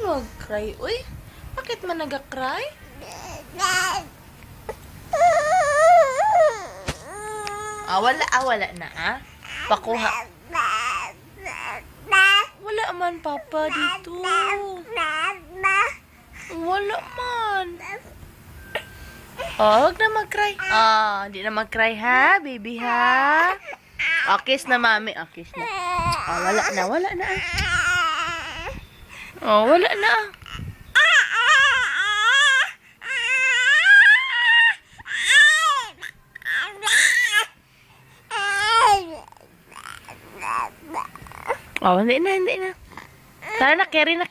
Nag-cry. Uy, bakit man nag-cry? Wala na, ah. Pakuha. Wala man, Papa, dito. Wala man. Huwag na mag-cry. Di na mag-cry, ha, baby, ha? Kiss na, mami. Kiss na. Wala na, ah. Wala na, ah. Hindi na. Tara na, carry na.